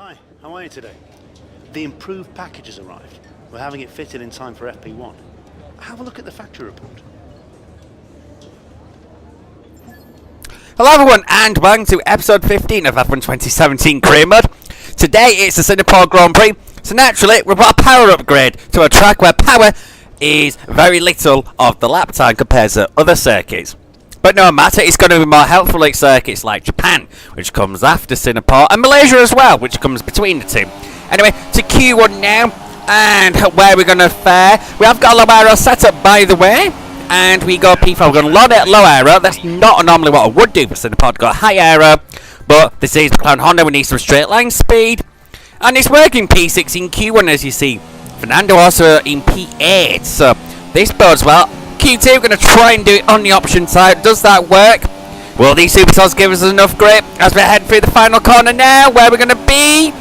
Hi, how are you today? The improved package has arrived. We're having it fitted in time for FP1. Have a look at the factory report. Hello everyone and welcome to episode 15 of F1 2017 Career Mode. Today it's the Singapore Grand Prix, so naturally we've got a power upgrade to a track where power is very little of the lap time compared to other circuits. But no matter, it's going to be more helpful at circuits like Japan, which comes after Singapore, and Malaysia as well, which comes between the two. Anyway, to Q1 now, and where we're going to fare. We have got a low aero set up, by the way, and we go P4. We're going to load it at low aero. That's not normally what I would do for Singapore, to go high aero, but this is McLaren Honda. We need some straight line speed, and it's working P6 in Q1, as you see. Fernando also in P8, so this bodes well. Q2, we're going to try and do it on the option side. Does that work? Will these superstars give us enough grip as we head through the final corner now, where we're going to be?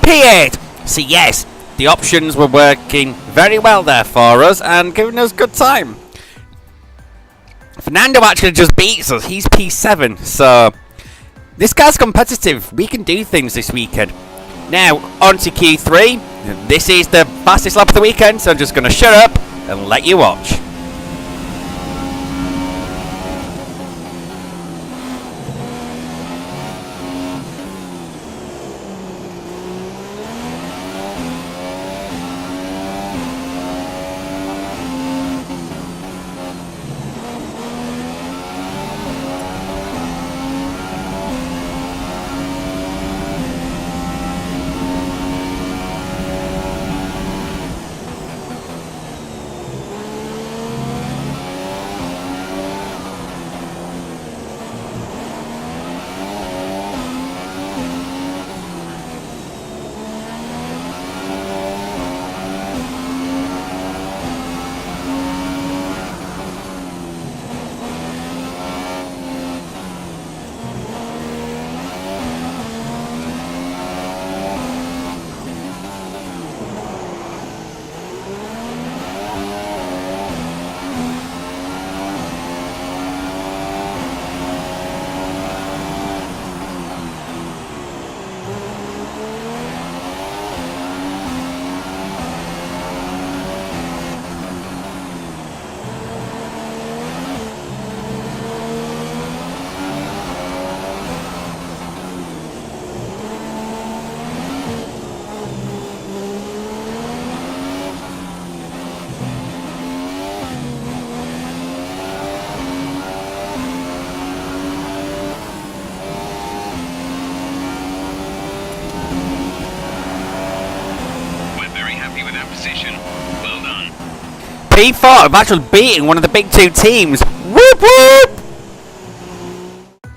P8. So yes, the options were working very well there for us and giving us good time. Fernando actually just beats us. He's P7, so this guy's competitive. We can do things this weekend. Now, on to Q3. This is the fastest lap of the weekend, so I'm just going to shut up and let you watch. P4, I'm actually beating one of the big two teams. Whoop whoop!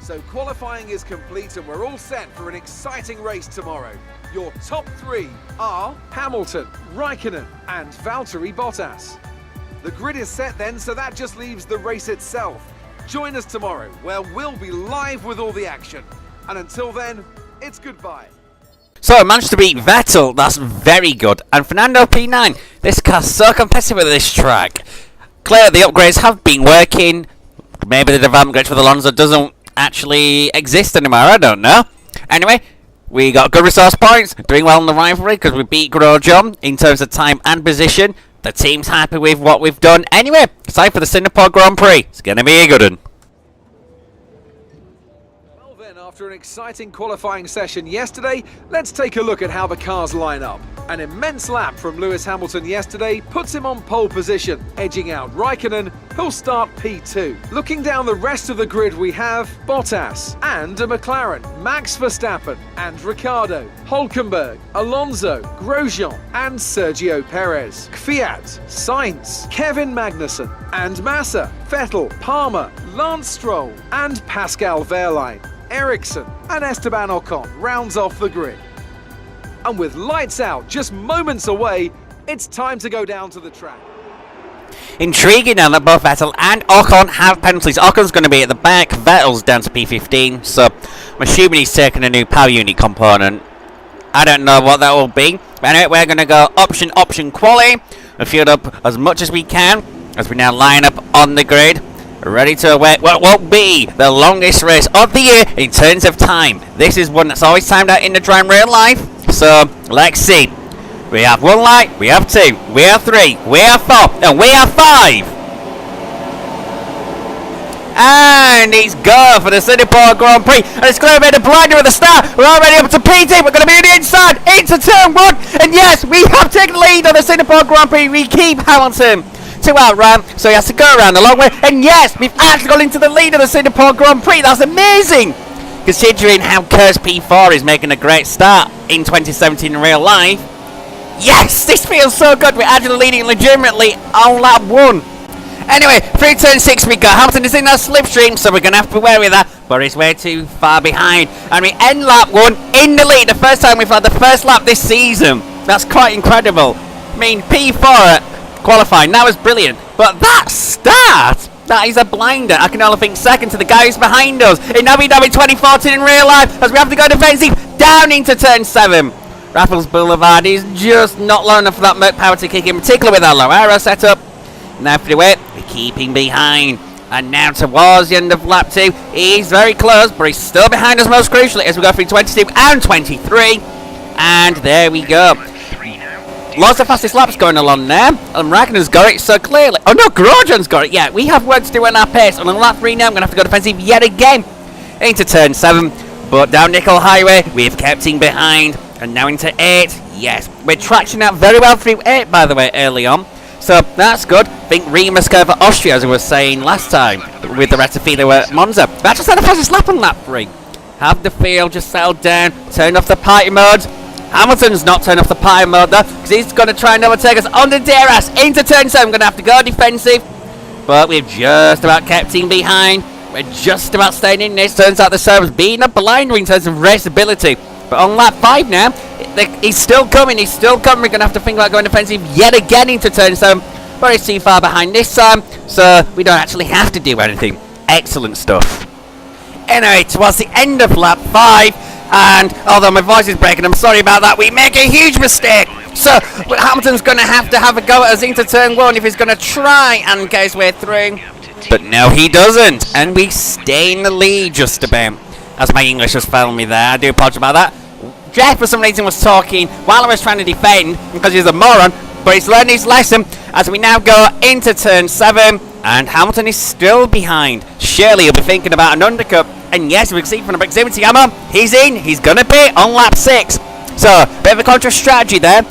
So qualifying is complete and we're all set for an exciting race tomorrow. Your top three are Hamilton, Raikkonen and Valtteri Bottas. The grid is set then, so that just leaves the race itself. Join us tomorrow where we'll be live with all the action. And until then, it's goodbye. So I managed to beat Vettel, that's very good. And Fernando P9, this car's so competitive at this track. Clearly the upgrades have been working. Maybe the development glitch for the Alonso doesn't actually exist anymore, I don't know. Anyway, we got good resource points, doing well in the rivalry because we beat Grosjean in terms of time and position. The team's happy with what we've done. Anyway, it's time for the Singapore Grand Prix. It's going to be a good one. After an exciting qualifying session yesterday, let's take a look at how the cars line up. An immense lap from Lewis Hamilton yesterday puts him on pole position, edging out Raikkonen, who'll start P2. Looking down the rest of the grid, we have Bottas and a McLaren, Max Verstappen and Ricciardo, Hülkenberg, Alonso, Grosjean and Sergio Perez, Kvyat, Sainz, Kevin Magnussen and Massa, Vettel, Palmer, Lance Stroll and Pascal Wehrlein. Ericsson and Esteban Ocon rounds off the grid. And with lights out just moments away, it's time to go down to the track. Intriguing now that both Vettel and Ocon have penalties. Ocon's going to be at the back, Vettel's down to P15, so I'm assuming he's taking a new power unit component. I don't know what that will be. But anyway, we're going to go option quality. We'll field up as much as we can as we now line up on the grid. ready to await what will be the longest race of the year in terms of time. This is one that's always timed out in the dry in real life. So, let's see. We have 1 lap, we have 2, we have 3, we have 4, and we have 5. And it's go for the Singapore Grand Prix. And it's going to be the blinder at the start. We're already up to PT. We're going to be on the inside into turn 1. And yes, we have taken the lead on the Singapore Grand Prix. We keep Hamilton to outrun, so he has to go around the long way. And yes, we've actually got into the lead of the Singapore Grand Prix. That's amazing, considering how Kurt's P4 is making a great start in 2017 in real life. Yes, this feels so good. We're actually leading legitimately on lap 1. Anyway, through turn 6 we go. Hamilton is in that slipstream, so we're going to have to be wary of that. But he's way too far behind. And we end lap 1 in the lead. The first time we've had the first lap this season. That's quite incredible. I mean, P4 qualifying, that was brilliant. But that start, that is a blinder. I can only think second to the guys behind us in Abu Dhabi 2014 in real life, as we have to go defensive down into turn 7. Raffles Boulevard is just not low enough for that Merc power to kick in, particularly with our low aero setup. Now for the way, we're keeping behind. And now towards the end of lap 2, he's very close, but he's still behind us most crucially as we go through 22 and 23. And there we go. Lots of fastest laps going along there. And Ragnar's got it so clearly. Oh no, Grosjean's got it. Yeah, we have work to do on our pace. And on lap 3 now, I'm going to have to go defensive yet again. Into turn 7. But down Nickel Highway, we've kept him behind. And now into 8. Yes, we're traction out very well through 8, by the way, early on. So that's good. I think Remus over Austria, as I was saying last time, with the Rettifilo at Monza. That just had a fastest lap on lap 3. Have the field just settled down. Turn off the party mode. Hamilton's not turned off the party mode though, because he's going to try and overtake us on the DRS into turn 7. Going to have to go defensive. But we've just about kept him behind. We're just about staying in this. Turns out the server's being a blinder in terms of raceability. But on lap 5 now, he's still coming, We're going to have to think about going defensive yet again into turn 7. But he's too far behind this time, so we don't actually have to do anything. Excellent stuff. Anyway, towards the end of lap 5, and although my voice is breaking, I'm sorry about that, we make a huge mistake. So Hamilton's going to have a go at us into turn 1 if he's going to try and get his way through. But no, he doesn't, and we stay in the lead just about. As my English has failed me there, I do apologize about that. Jeff, for some reason, was talking while I was trying to defend, because he's a moron, but he's learned his lesson as we now go into turn 7, and Hamilton is still behind. Surely he'll be thinking about an undercut, and yes, we can see from the proximity ammo, he's in, he's going to be on lap 6. So, bit of a contra strategy there.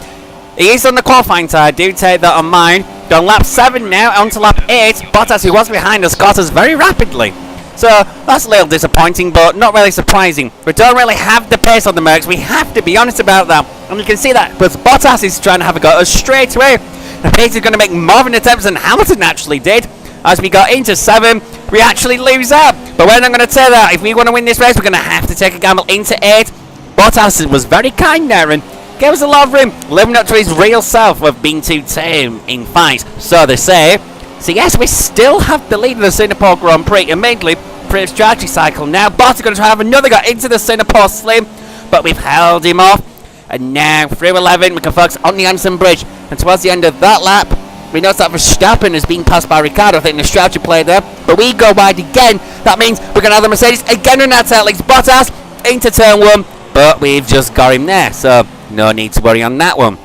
He is on the qualifying side, do take that on mind. On lap 7 now, on to lap 8, Bottas, who was behind us, got us very rapidly. So, that's a little disappointing, but not really surprising. We don't really have the pace on the Mercs, we have to be honest about that. And you can see that, but Bottas is trying to have a go at us straight away. The pace is going to make more of an attempt than Hamilton actually did. As we got into 7, we actually lose out. But we're not going to say that. If we want to win this race, we're going to have to take a gamble into 8. Bottas was very kind there and gave us a lot of room, living up to his real self of being too tame in fights. So they say. So yes, we still have the lead of the Singapore Grand Prix, immediately for strategy cycle now. Bottas is going to try to have another go into the Singapore Slim, but we've held him off. And now through 11, we can focus on the Amsden Bridge. And towards the end of that lap, we notice that Verstappen has been passed by Ricciardo. I think the strategy play there, but we go wide again. That means we're going to have the Mercedes again in that tail. It's Bottas into turn 1, but we've just got him there, so no need to worry on that one.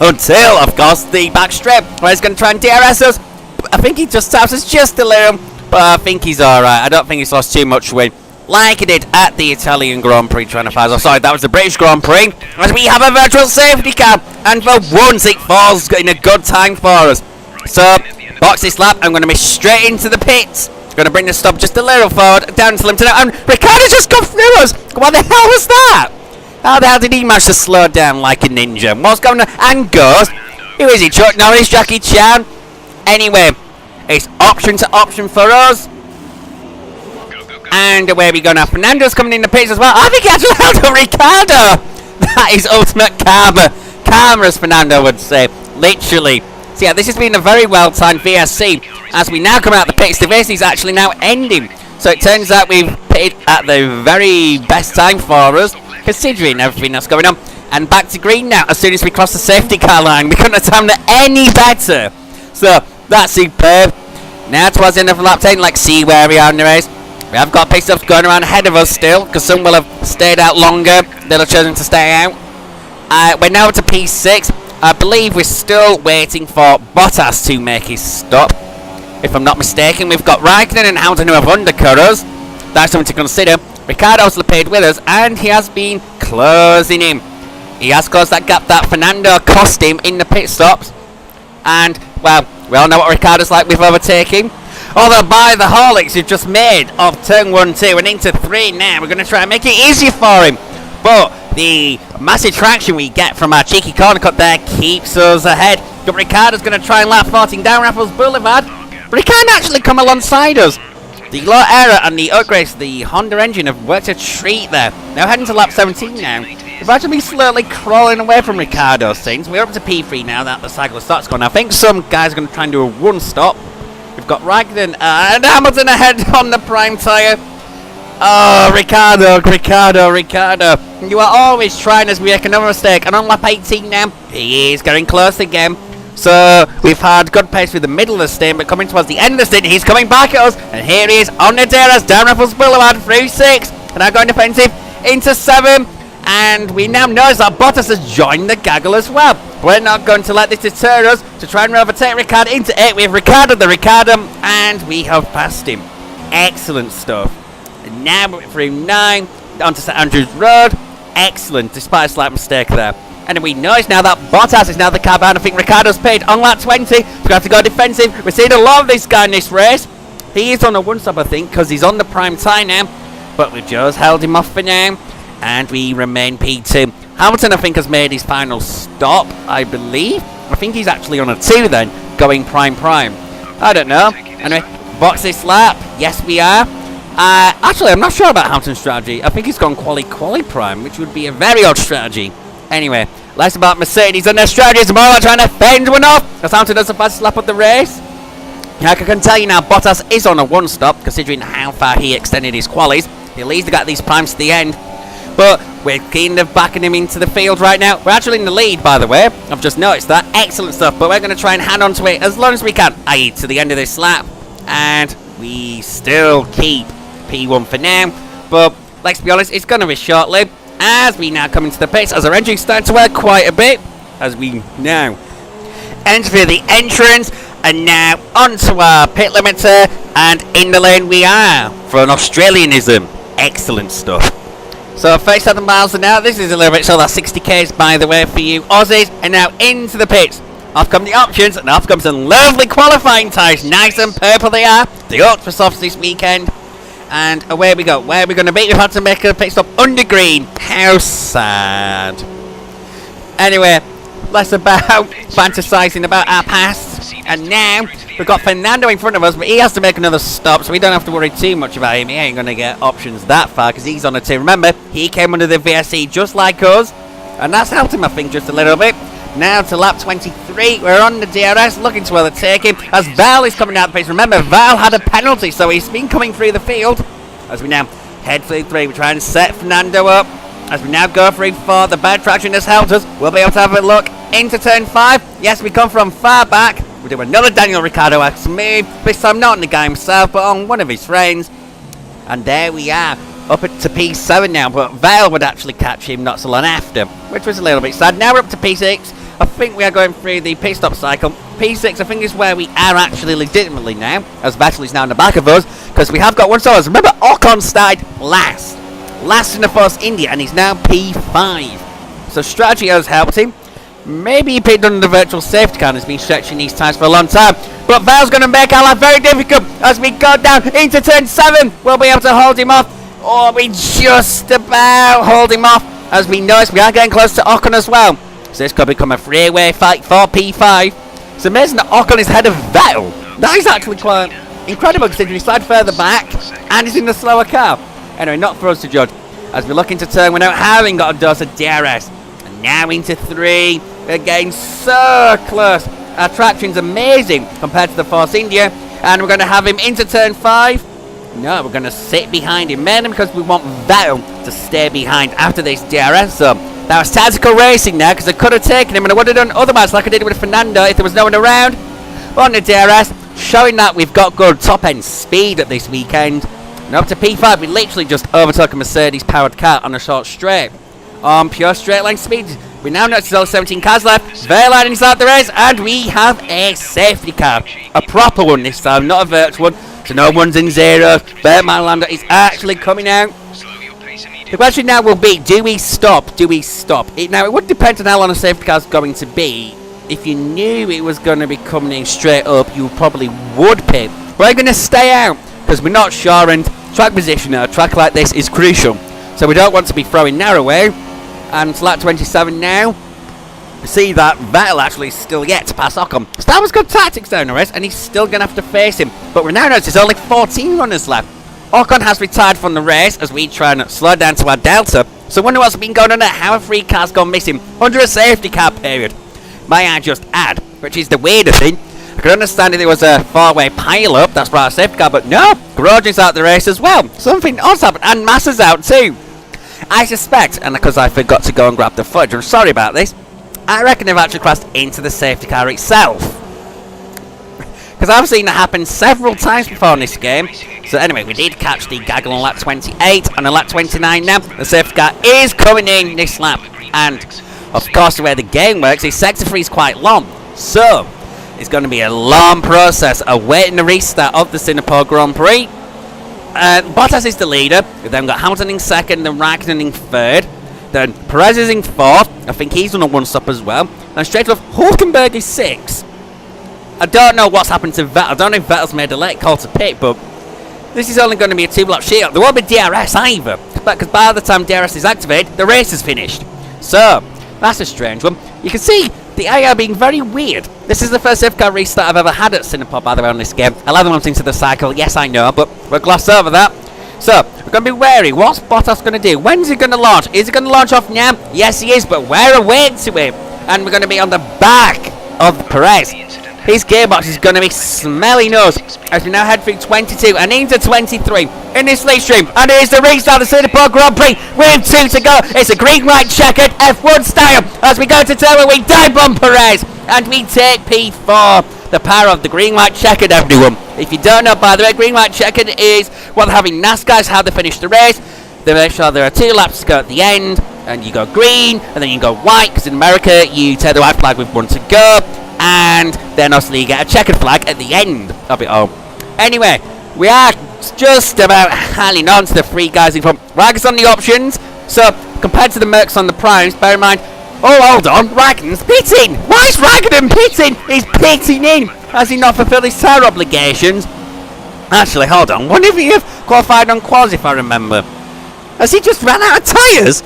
Until, of course, the back strip, where he's going to try and DRS us. I think he just taps us just a little, but I think he's alright. I don't think he's lost too much win, like he did at the Italian Grand Prix trying to pass. Oh, sorry, that was the British Grand Prix. As we have a virtual safety car, and for once it falls in a good time for us. So, box this lap, I'm going to miss straight into the pits. Going to bring the stop just a little forward, down to Limpton, and Ricciardo's just gone through us. What the hell was that? How the hell did he manage to slow down like a ninja? What's going on? And Ghost. Who is he? Chuck Norris, Jackie Chan? Anyway, it's option to option for us. And away we go now. Fernando's coming in the pits as well. I think he actually held up Ricciardo. That is ultimate karma. Karma, as Fernando would say. Literally. So yeah, this has been a very well-timed VSC. As we now come out the pits, the race is actually now ending. So it turns out we've pitted at the very best time for us, considering everything that's going on. And back to green now. As soon as we cross the safety car line, we couldn't have timed it any better. So that's superb. Now towards the end of lap 10, let's see where we are in the race. We have got pit stops going around ahead of us still, because some will have stayed out longer. They'll have chosen to stay out. We're now up to P6. I believe we're still waiting for Bottas to make his stop. If I'm not mistaken, we've got Raikkonen and Hamilton who have undercut us. That's something to consider. Ricciardo's lapid with us, and he has been closing him. He has closed that gap that Fernando cost him in the pit stops. And, well, we all know what Ricciardo's like with overtaking. Although by the Horlicks we've just made of turn 1, 2 and into 3 now, we're going to try and make it easier for him. But the massive traction we get from our cheeky corner cut there keeps us ahead. But Ricciardo's going to try and lap 14 down Raffles Boulevard. But he can't actually come alongside us. The low error and the upgrades to the Honda engine have worked a treat there. Now heading to lap 17 now. We've actually been slowly crawling away from Ricciardo since. We're up to P3 now that the cycle starts going. I think some guys are going to try and do a one stop. We've got Raikkonen and Hamilton ahead on the prime tyre. Oh, Ricciardo. You are always trying as we make another mistake. And on lap 18 now, he is getting close again. So we've had good pace with the middle of the stint, but coming towards the end of the stint, he's coming back at us. And here he is on the DRS, down Raffles Boulevard through 6. And now going defensive into 7. And we now notice that Bottas has joined the gaggle as well. We're not going to let this deter us to try and overtake Ricciardo into 8. We have Ricciardo, and we have passed him. Excellent stuff. And now we're through 9 onto St Andrews Road. Excellent, despite a slight mistake there. And we notice now that Bottas is now the car behind. I think Ricciardo's paid on lap 20. We're going to have to go defensive. We're seeing a lot of this guy in this race. He is on a one stop, I think, because he's on the prime tyre now. But we've just held him off for now. And we remain P2. Hamilton, I think, has made his final stop, I believe. I think he's actually on a 2 then, going prime. I don't know. Anyway, box this lap. Yes, we are. Actually, I'm not sure about Hamilton's strategy. I think he's gone quali prime, which would be a very odd strategy. Anyway, less about Mercedes and their strategies. More about trying to fend one off. As Hamilton does the fastest lap of the race. Like I can tell you now, Bottas is on a one stop, considering how far he extended his qualies. He'll easily get these primes to the end. But we're kind of backing him into the field right now. We're actually in the lead, by the way. I've just noticed that. Excellent stuff. But we're going to try and hang on to it as long as we can, i.e. to the end of this lap. And we still keep P1 for now. But let's be honest, it's going to be short-lived. As we now come into the pits, as our engine's starting to work quite a bit. As we now enter through the entrance. And now onto our pit limiter. And in the lane we are for an Australianism. Excellent stuff. So 37 miles an hour, this is a little bit so that's 60 k's by the way for you Aussies. And now into the pits. Off come the options and off comes some lovely qualifying tyres. Nice and purple they are. The ultra softs this weekend. And away we go. Where are we going to be? We've had to make a pit stop under green. How sad. Anyway, less about fantasising about our past. And now we've got Fernando in front of us, but he has to make another stop, so we don't have to worry too much about him. He ain't going to get options that far because he's on a 2. Remember, he came under the VSC just like us, and that's helped him, I think, just a little bit. Now to lap 23, we're on the DRS, looking to overtake him as Val is coming out the pace. Remember, Val had a penalty, so he's been coming through the field. As we now head through 3, we try and set Fernando up. As we now go through 4, the bad traction has helped us. We'll be able to have a look into turn 5. Yes, we come from far back. We do another Daniel Ricciardo X move. This time not on the guy himself, but on one of his friends. And there we are, up to P7 now. But Vale would actually catch him not so long after, which was a little bit sad. Now we're up to P6. I think we are going through the pit stop cycle. P6, I think, is where we are actually legitimately now, as Vettel is now in the back of us, because we have got one stars. Remember, Ocon started last in the Force India, and he's now P5. So strategy has helped him. Maybe he picked under the virtual safety car and has been stretching these tyres for a long time. But Val's going to make our life very difficult as we go down into turn 7. We'll be able to hold him off. Or we just about hold him off. As we notice, we are getting close to Ocon as well. So this could become a three-way fight for P5. It's amazing that Ocon is ahead of Vettel. That is actually quite incredible considering he slid further back and he's in the slower car. Anyway, not for us to judge. As we look into turn, we're now having got a dose of DRS. And now into 3. We're getting so close. Our traction's amazing compared to the Force India. And we're going to have him into turn 5. No, we're going to sit behind him. Mainly because we want Vettel to stay behind after this DRS zone. That was tactical racing there because I could have taken him and I would have done otherwise like I did with Fernando if there was no one around. On the DRS, showing that we've got good top-end speed at this weekend. And up to P5, we literally just overtook a Mercedes-powered car on a short straight. On pure straight-line speed, we now notice there's only 17 cars left. Verlaine inside the race, and we have a safety car. A proper one this time, not a virtual one. So no one's in zero. Bert Malander is actually coming out. The question now will be, do we stop? Do we stop? Now, it would depend on how long a safety car is going to be. If you knew it was going to be coming in straight up, you probably would pit. We're going to stay out because we're not sure, and track position at a track like this is crucial. So we don't want to be throwing narrow away. And it's lap 27 now. We see that Vettel actually still yet to pass Ocon. So that was good tactics down the race, and he's still going to have to face him. But we now notice there's only 14 runners left. Ocon has retired from the race as we try and slow down to our delta. So I wonder what's been going on there. How have 3 cars gone missing under a safety car period? May I just add, which is the weirder thing, I could understand if there was a 4-way pile-up, that's right, a safety car, but no, Grosjean's out the race as well. Something odd's happened, and Massa's out too. I suspect, and because I forgot to go and grab the footage, I'm sorry about this, I reckon they've actually crashed into the safety car itself. Because I've seen that happen several times before in this game. So anyway, we did catch the gaggle on lap 28, and on lap 29 now, the safety car is coming in this lap. And, of course, the way the game works is sector 3 is quite long. So, it's going to be a long process awaiting the restart of the Singapore Grand Prix. Bottas is the leader. We've then got Hamilton in second, then Raikkonen in third. Then Perez is in fourth. I think he's on a one-stop as well. And straight off, Hulkenberg is sixth. I don't know what's happened to Vettel. I don't know if Vettel's made a late call to pit, but this is only going to be a 2-block shootout. There won't be DRS either, because by the time DRS is activated, the race is finished. So, that's a strange one. You can see the AI being very weird. This is the first safety car restart I've ever had at Singapore, by the way, on this game. 11 months into the cycle, yes, I know, but we'll gloss over that. So, we're going to be wary. What's Bottas going to do? When's he going to launch? Is he going to launch off now? Yes, he is, but we're away to him. And we're going to be on the back of Perez. His gearbox is going to be smelling us as we now head through 22 and into 23 in this lead stream. And here's the restart of the Singapore Grand Prix with 2 to go. It's a green light checkered F1 style as we go to turn where we dive on Perez and we take P4. The power of the green light checkered, everyone. If you don't know, by the way, green light checkered is what they're having NASCAR is how they finish the race. They make sure there are 2 laps to go at the end, and you go green, and then you go white, because in America you take the white flag with 1 to go. And then obviously you get a checkered flag at the end of it all. Anyway, we are just about hanging on to the 3 guys in front. Raikkonen's on the options, so compared to the Mercs on the primes, bear in mind, oh hold on, Raikkonen's pitting! Why is Raikkonen pitting? He's pitting in! Has he not fulfilled his tyre obligations? Actually, hold on, one of you have qualified on quals if I remember. Has he just ran out of tyres?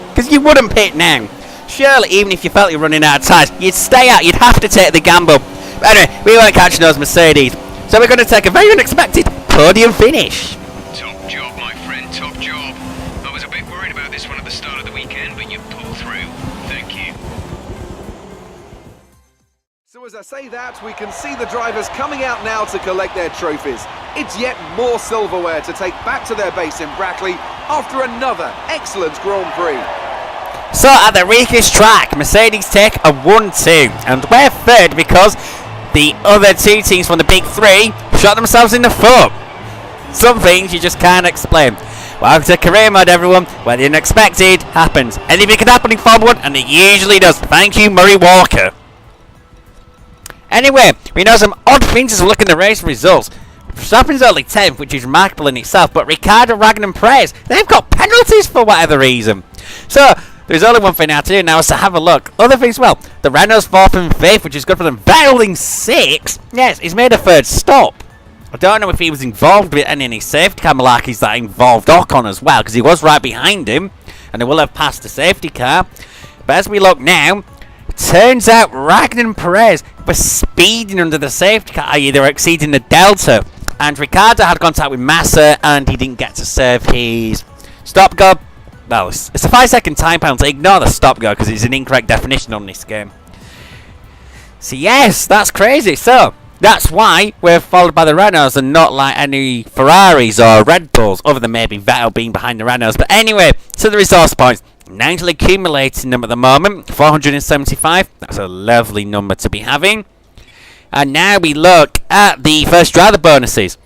Because you wouldn't pit now. Surely, even if you felt you're running out of tyres, you'd stay out, you'd have to take the gamble. But anyway, we weren't catching those Mercedes. So we're going to take a very unexpected podium finish. Top job, my friend, top job. I was a bit worried about this one at the start of the weekend, but you pulled through. Thank you. So as I say that, we can see the drivers coming out now to collect their trophies. It's yet more silverware to take back to their base in Brackley after another excellent Grand Prix. So at the weakest track, Mercedes take a 1-2, and we're third because the other 2 teams from the big 3 shot themselves in the foot. Some things you just can't explain. Welcome to career mode, everyone, where the unexpected happens. Anything can happen in Formula 1, and it usually does. Thank you, Murray Walker. Anyway, we know some odd things as we look at the race results. Verstappen's only 10th, which is remarkable in itself, but Ricciardo, Raikkonen and Perez, they've got penalties for whatever reason. So, there's only one thing now to do now is to have a look. Other things, well, the Renault's 4th and 5th, which is good for them. Vettel in 6th. Yes, he's made a 3rd stop. I don't know if he was involved with any safety car malarkeys that involved Ocon as well, because he was right behind him, and he will have passed the safety car. But as we look now, turns out Raikkonen and Perez were speeding under the safety car, i.e. they were exceeding the delta. And Ricciardo had contact with Massa, and he didn't get to serve his stop-go. Well, it's a 5-second time penalty. Ignore the stop-go because it's an incorrect definition on this game. So yes, that's crazy. So that's why we're followed by the Renaults and not like any Ferraris or Red Bulls, other than maybe Vettel being behind the Renaults. But anyway, so the resource points. Nicely accumulating them at the moment. 475. That's a lovely number to be having. And now we look at the first driver bonuses.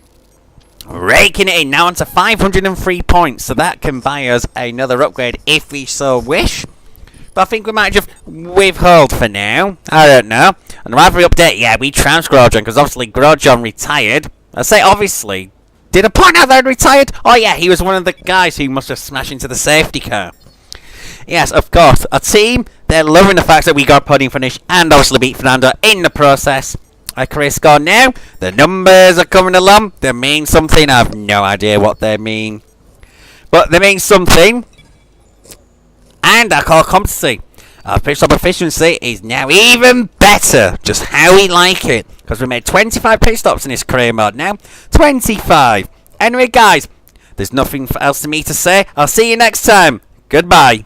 Raking it in now onto 503 points, so that can buy us another upgrade if we so wish. But I think we might just withhold for now. I don't know. And the rivalry update, yeah, we trounced Grodjon because obviously Grodjon retired. I say obviously. Did I point out that he retired? Oh yeah, he was one of the guys who must have smashed into the safety car. Yes, of course. Our team, they're loving the fact that we got a podium finish and obviously beat Fernando in the process. Our career score now, the numbers are coming along. They mean something. I have no idea what they mean. But they mean something. And our core competency. Our pit stop efficiency is now even better. Just how we like it. Because we made 25 pit stops in this career mode now. 25. Anyway, guys, there's nothing else for me to say. I'll see you next time. Goodbye.